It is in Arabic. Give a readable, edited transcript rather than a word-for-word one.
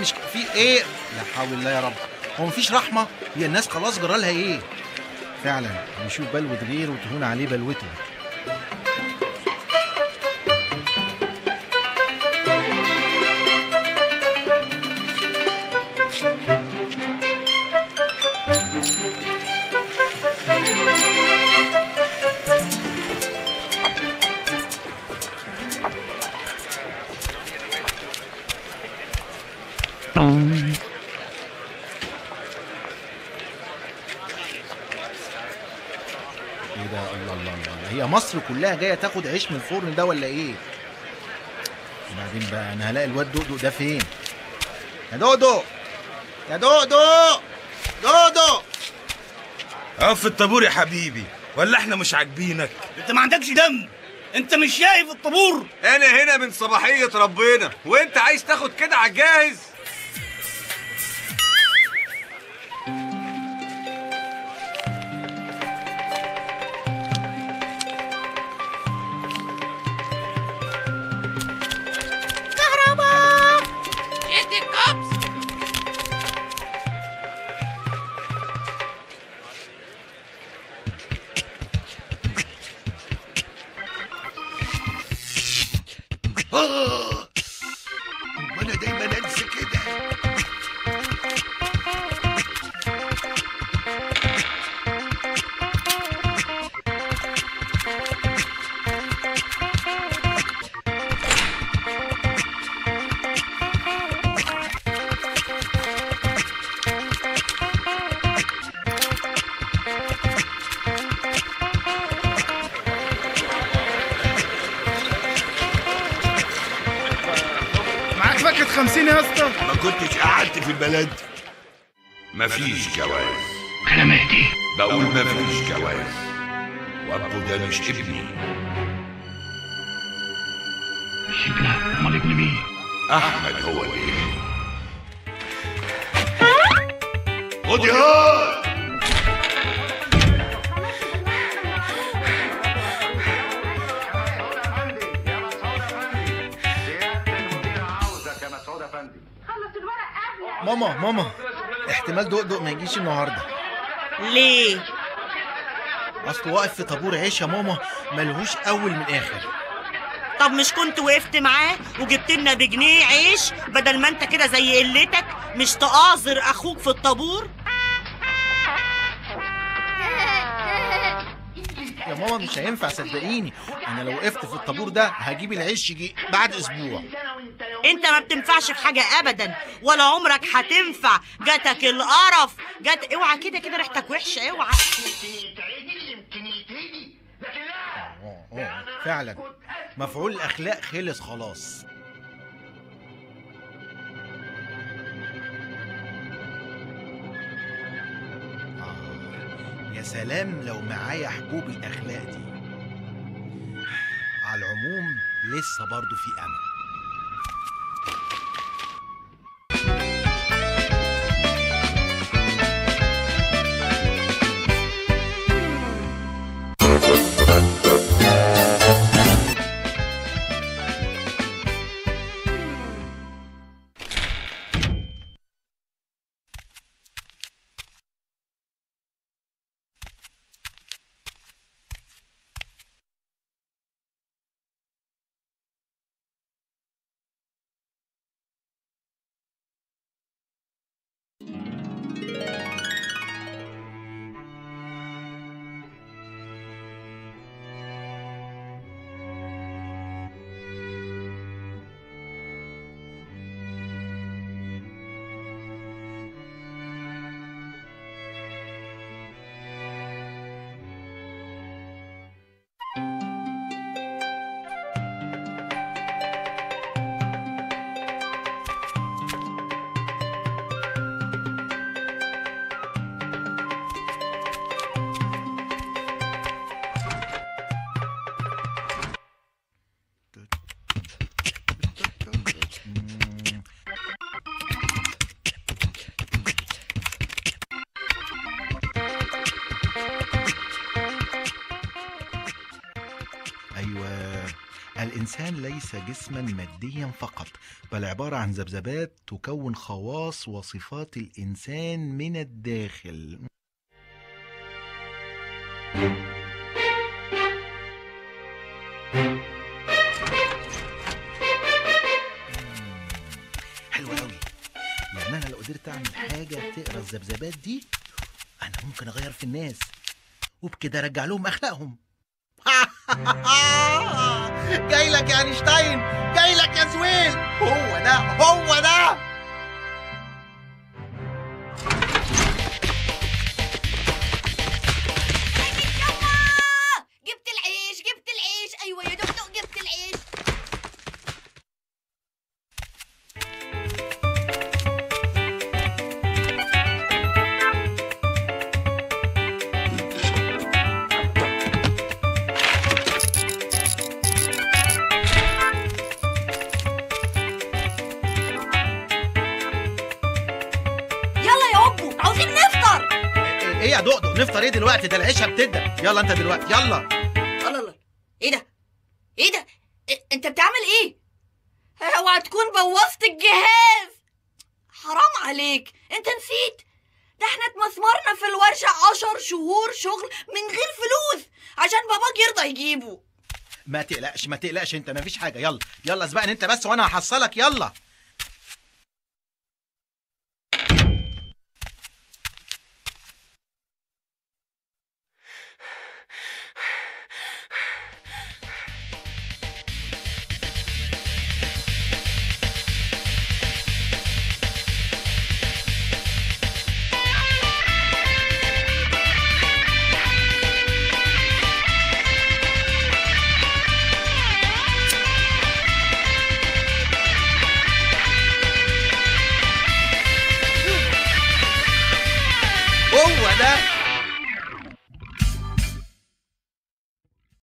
مش في ايه؟ لا حول الله يا رب، هو مفيش رحمه؟ هي الناس خلاص جرالها ايه؟ فعلا بيشوف بلوة غيره وتهون عليه بلوته. ايه ده؟ الله الله الله، هي مصر كلها جايه تاخد عيش من الفرن ده ولا ايه؟ وبعدين بقى انا هلاقي الواد دودو ده فين؟ يا دودو، يا دودو، دودو. اقف في الطابور يا حبيبي، ولا احنا مش عاجبينك؟ انت ما عندكش دم؟ انت مش شايف الطابور؟ انا هنا من صباحيه ربنا، وانت عايز تاخد كده على الجاهز؟ وانا دايما انسى كده. معاك فكة 50 يا اسطى؟ ما كنتش قعدت في البلد. مفيش جواز. كلام اهدي. بقول مفيش جواز، وابو ده مش ابني. مش ابنك؟ امال ابن مين؟ احمد هو اللي ابني. خد يا ماما ماما، احتمال دقدق ما يجيش النهارده. ليه؟ اصله واقف في طابور عيش يا ماما، ملهوش اول من اخر. طب مش كنت وقفت معاه وجبت لنا بجنيه عيش بدل ما انت كده زي قلتك مش تقاذر اخوك في الطابور؟ يا ماما مش هينفع صدقيني، انا لو وقفت في الطابور ده هجيب العيش يجي بعد اسبوع. انت ما بتنفعش في حاجه ابدا، ولا عمرك هتنفع. جاتك القرف، اوعى كده كده ريحتك وحشه، اوعى. فعلا مفعول الاخلاق خلص خلاص. يا سلام لو معايا حبوب الاخلاق دي. على العموم لسه برضو في امل. الإنسان ليس جسما ماديا فقط، بل عبارة عن ذبذبات تكون خواص وصفات الإنسان من الداخل. حلو قوي. يعني أنا لو قدرت أعمل حاجة تقرا الذبذبات دي، أنا ممكن أغير في الناس وبكده أرجع لهم أخلاقهم. جاي لك يا اينشتاين، جاي لك يا زويل. هو ده هو ده. جبت العيش جبت العيش. ايوه يا دكتور جبت العيش. ايه يا دقدق نفطر ايه دلوقتي؟ ده العشاء بتبدا. يلا انت دلوقتي يلا. الله ايه ده؟ ايه ده؟ انت بتعمل ايه؟ اوعى تكون بوظت الجهاز. حرام عليك، انت نسيت؟ ده احنا اتمسمرنا في الورشة 10 شهور شغل من غير فلوس عشان باباك يرضى يجيبه. ما تقلقش ما تقلقش، انت مفيش حاجة. يلا يلا اسبقني انت بس وانا هحصلك. يلا. هو ده